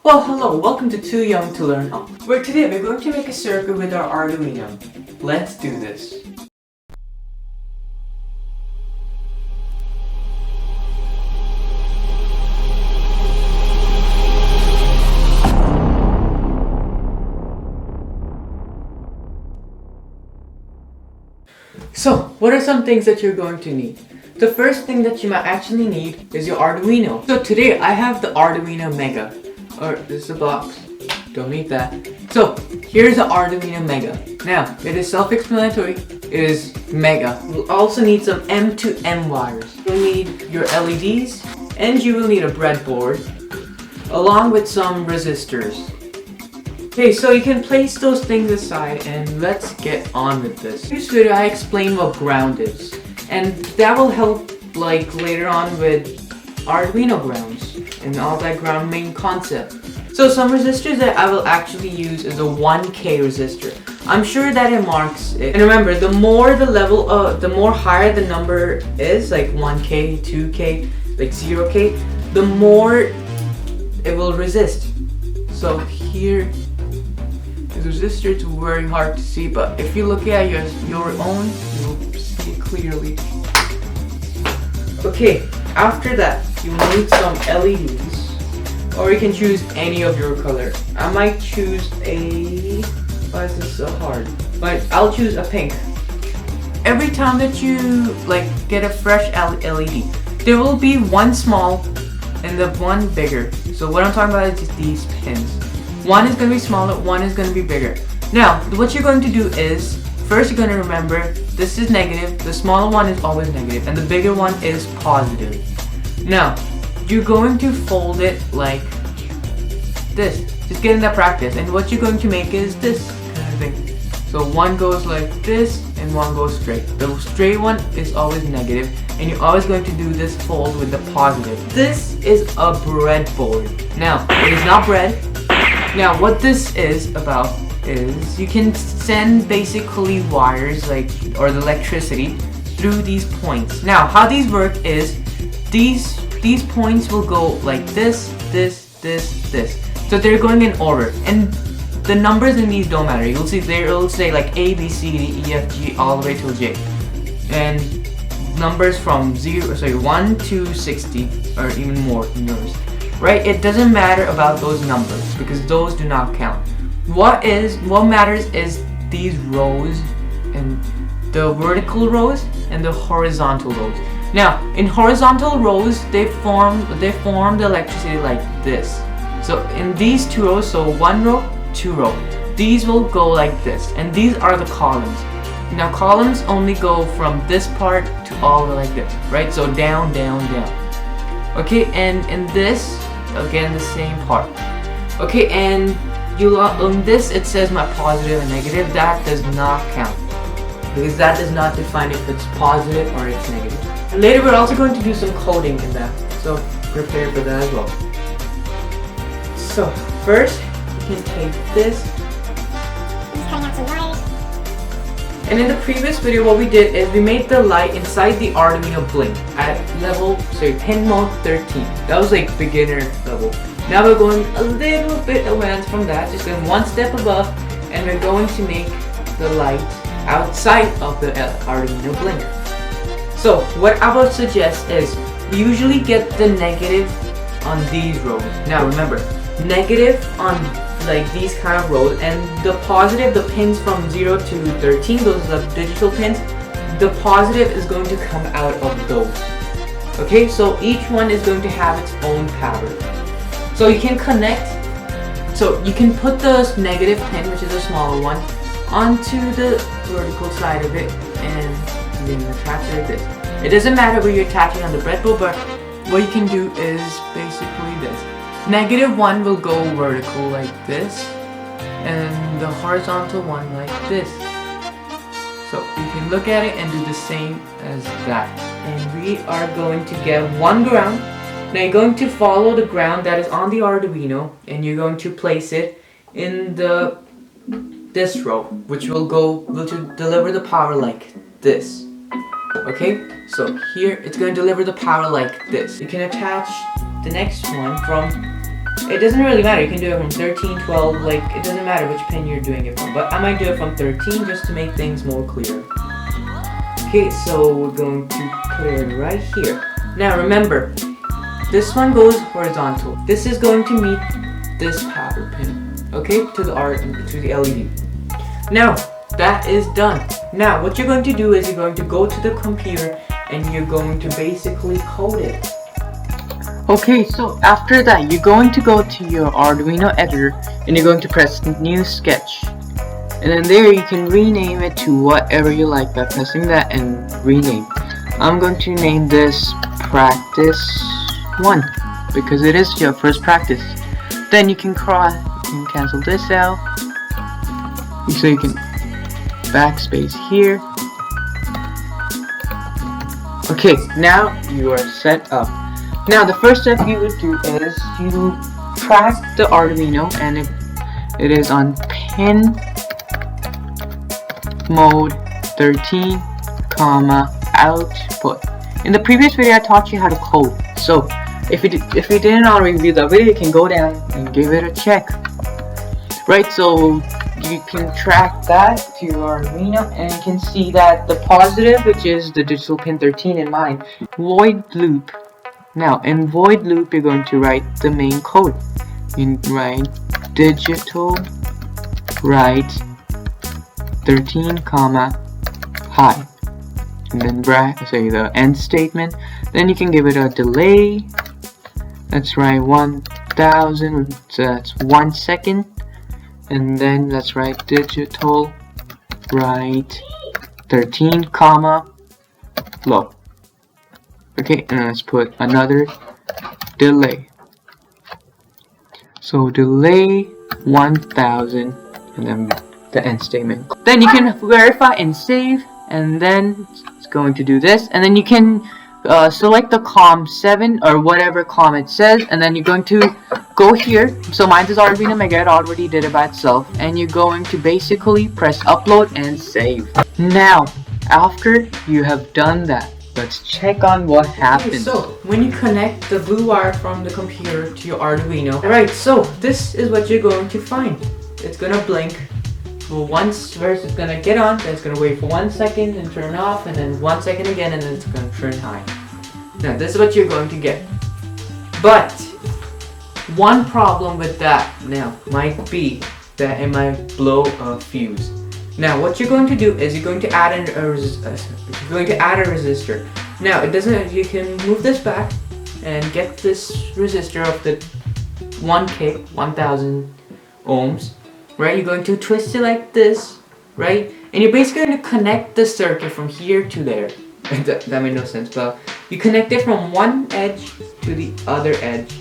Well, hello, welcome to Too Young to Learn How, where today we're going to make a circuit with our Arduino. Let's do this. So, what are some things that you're going to need? The first thing that you might actually need is your Arduino. So today I have the Arduino Mega. Or this is a box. Don't need that. So here's the Arduino Mega. Now it is self-explanatory. It is Mega. You'll also need some M to M wires. You'll need your LEDs and you will need a breadboard along with some resistors. Okay, so you can place those things aside and let's get on with this. In this video I explain what ground is, and that will help like later on with Arduino grounds and all that ground main concept. So some resistors that I will actually use is a 1K resistor. I'm sure that it marks it. And remember, the more the level, the more higher the number is, like 1K, 2K, like 0K, the more it will resist. So here is the resistor. It's very hard to see, but if you look at your own, you'll see it clearly. Okay, after that, you will need some LEDs, or you can choose any of your color. I might choose a, why is this so hard? But I'll choose a pink. Every time that you like get a fresh LED, there will be one small and the one bigger. So what I'm talking about is just these pins. One is going to be smaller, one is going to be bigger. Now, what you're going to do is, first you're going to remember, this is negative, the smaller one is always negative, and the bigger one is positive. Now, you're going to fold it like this. Just get in that practice, and what you're going to make is this kind of thing. So one goes like this, and one goes straight. The straight one is always negative, and you're always going to do this fold with the positive. This is a breadboard. Now, it is not bread. Now, what this is about is you can send basically wires or the electricity through these points. Now, how these work is these points will go like this, this, this, this. So they're going in order, and the numbers in these don't matter. You'll see it'll say like A, B, C, D, E, F, G all the way till J, and numbers from 1 to 60 or even more in yours. Right? It doesn't matter about those numbers because those do not count. What matters is these rows, and the vertical rows and the horizontal rows. Now, in horizontal rows, they form the electricity like this. So in these two rows, so one row, two row, these will go like this, and these are the columns. Now, columns only go from this part to all the like this, right? So down, down, down. Okay, and in this, again, the same part. Okay, and on this it says my positive and negative. That does not count because that does not define if it's positive or it's negative. And later we're also going to do some coding in that, so prepare for that as well. So first you can take this. Just cutting out some wires. And in the previous video, what we did is we made the light inside the Arduino blink at pin mode 13. That was like beginner level. Now we're going a little bit advanced from that, just going one step above, and we're going to make the light outside of the Arduino blink. So what I would suggest is we usually get the negative on these rows. Now remember, negative on like these kind of rows, and the positive, the pins from 0 to 13, those are the digital pins, the positive is going to come out of those. Okay, so each one is going to have its own power. So you can connect, so you can put the negative pin, which is a smaller one, onto the vertical side of it, and then attach it like this. It doesn't matter where you're attaching on the breadboard, but what you can do is basically this. Negative one will go vertical like this, and the horizontal one like this. So you can look at it and do the same as that. And we are going to get one ground. Now you're going to follow the ground that is on the Arduino, and you're going to place it in this row, which will deliver the power like this. Okay, so here it's going to deliver the power like this. You can attach the next one from It doesn't really matter. You can do it from 13, 12, like it doesn't matter which pin you're doing it from. But I might do it from 13 just to make things more clear. Okay, so we're going to put it right here. Now remember, this one goes horizontal. This is going to meet this power pin, okay, to the LED. Now that is done. Now what you're going to do is you're going to go to the computer and you're going to basically code it. Okay, so after that you're going to go to your Arduino editor and you're going to press new sketch. And then there you can rename it to whatever you like by pressing that and rename. I'm going to name this practice 1 because it is your first practice. Then you can cancel this out. So you can backspace here. Okay, now you are set up. Now the first step you would do is you track the Arduino and it is on pin mode 13, output. In the previous video I taught you how to code. So if you didn't already review the video, you can go down and give it a check. Right, so you can track that to your Arduino and you can see that the positive, which is the digital pin 13 in mine, void loop. Now in void loop you're going to write the main code. You write digital write 13, high, and then the end statement. Then you can give it a delay. Let's write 1000, so that's 1 second. And then let's write digital write 13, low. Okay, and let's put another delay. So delay 1000 and then the end statement. Then you can verify and save, and then it's going to do this, and then you can select the COM 7 or whatever COM it says, and then you're going to go here. So mine is Arduino Mega, it already did it by itself, and you're going to basically press upload and save. Now after you have done that, let's check on what happens. Okay, so when you connect the blue wire from the computer to your Arduino, alright, so this is what you're going to find. It's gonna blink for once, first it's gonna get on, then it's gonna wait for 1 second and turn off, and then 1 second again, and then it's gonna turn high. Now this is what you're going to get. But one problem with that now might be that it might blow a fuse. Now what you're going to do is you're going to add a resistor. Now it doesn't. You can move this back and get this resistor of the 1K, 1000 ohms. Right? You're going to twist it like this, right? And you're basically going to connect the circuit from here to there. that made no sense, but you connect it from one edge to the other edge.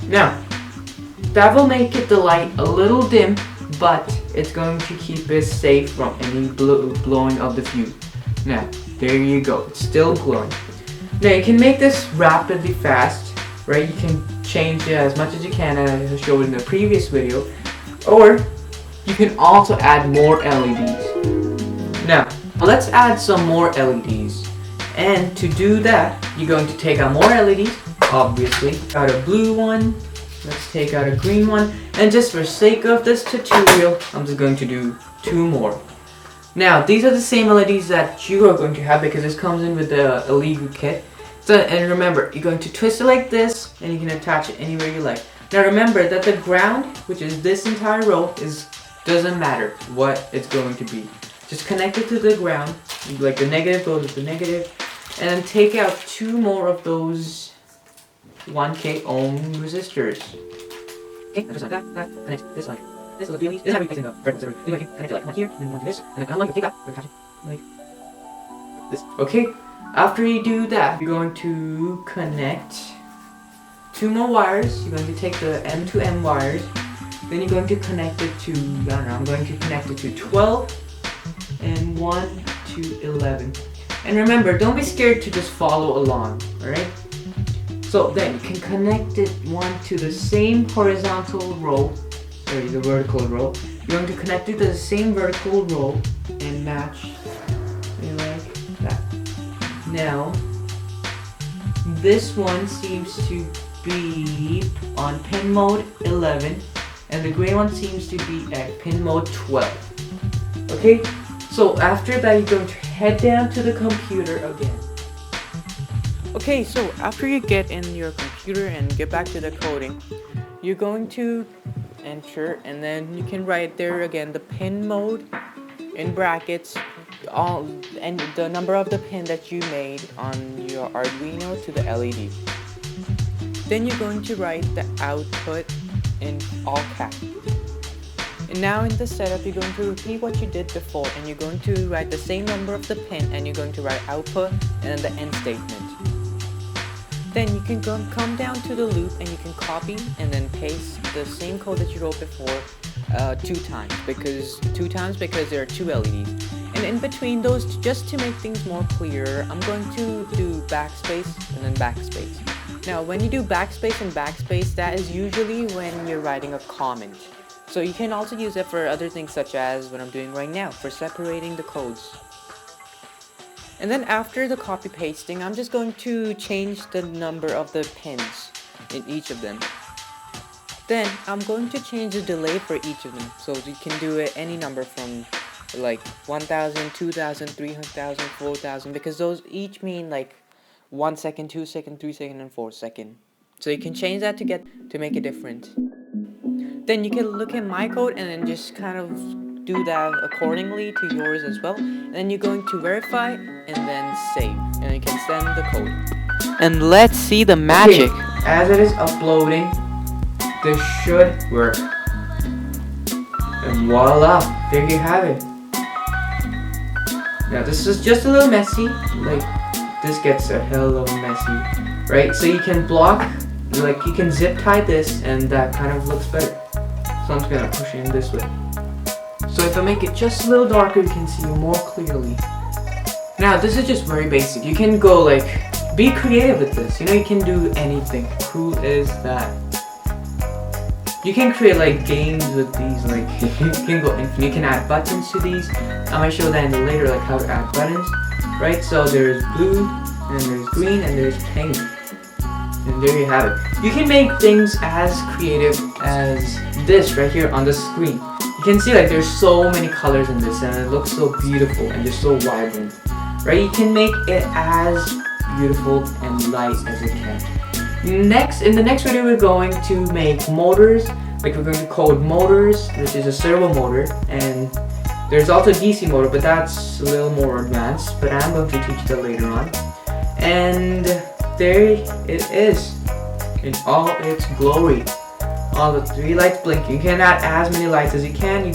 Now that will make the light a little dim, but it's going to keep it safe from any blowing of the fuse. Now, there you go. It's still glowing. Now, you can make this rapidly fast, right? You can change it as much as you can, as I showed in the previous video. Or, you can also add more LEDs. Now, let's add some more LEDs. And to do that, you're going to take out more LEDs, obviously. Out a blue one. Let's take out a green one, and just for sake of this tutorial, I'm just going to do 2 more. Now, these are the same LEDs that you are going to have because this comes in with the LED kit. So, and remember, you're going to twist it like this, and you can attach it anywhere you like. Now remember that the ground, which is this entire row, doesn't matter what it's going to be. Just connect it to the ground, like the negative goes with the negative, and then take out 2 more of those 1K ohm resistors. Okay, just like that, connect this like this. This is how we place it up. Connect it like one here, and then one to this, and then unlike take that, we're attach it like this. Okay, after you do that, you're going to connect 2 more wires. You're going to take the M to M wires. Then you're going to connect it to, I don't know, I'm going to connect it to 12 and 1 to 11. And remember, don't be scared to just follow along, alright? So then you can connect it one to the same horizontal row, sorry, the vertical row. You're going to connect it to the same vertical row and match it like that. Now, this one seems to be on pin mode 11, and the gray one seems to be at pin mode 12. Okay, so after that, you're going to head down to the computer again. Okay, so after you get in your computer and get back to the coding, you're going to enter, and then you can write there again the pin mode in brackets, all and the number of the pin that you made on your Arduino to the LED. Then you're going to write the output in all caps. And now in the setup, you're going to repeat what you did before, and you're going to write the same number of the pin, and you're going to write output and then the end statement. Then you can come down to the loop, and you can copy and then paste the same code that you wrote before two times because there are two LEDs. And in between those, just to make things more clear, I'm going to do backspace and then backspace. Now when you do backspace and backspace, that is usually when you're writing a comment. So you can also use it for other things, such as what I'm doing right now, for separating the codes. And then after the copy pasting, I'm just going to change the number of the pins in each of them. Then I'm going to change the delay for each of them, so you can do it any number from like 1000, 2000, 300,000, 4000, because those each mean like 1 second, 2 second, 3 second, and 4 second. So you can change that to make it different. Then you can look at my code and then just kind of do that accordingly to yours as well. And then you're going to verify and then save, and you can send the code. And let's see the magic. Okay, as it is uploading, this should work. And voila, there you have it. Now this is just a little messy, like this gets a hell of messy, right? So you can block, like you can zip tie this, and that kind of looks better. So I'm just gonna push it in this way. So if I make it just a little darker, you can see more clearly. Now this is just very basic. You can go like, be creative with this. You know, you can do anything. Cool is that. You can create like games with these, like you can go infinite. You can add buttons to these. I might show that in later, like how to add buttons, right? So there's blue, and there's green, and there's pink. And there you have it. You can make things as creative as this right here on the screen. You can see like there's so many colors in this, and it looks so beautiful and just so vibrant, right? You can make it as beautiful and light as it can. In the next video, we're going to make motors. Like we're going to code motors, which is a servo motor, and there's also a DC motor, but that's a little more advanced, but I'm going to teach that later on. And there it is in all its glory. All the 3 lights blinking. You can add as many lights as you can.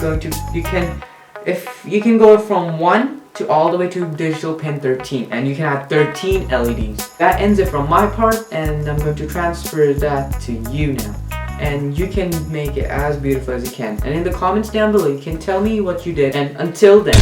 If you can go from 1 to all the way to digital pin 13, and you can add 13 LEDs. That ends it from my part, and I'm going to transfer that to you now. And you can make it as beautiful as you can. And in the comments down below, you can tell me what you did. And until then,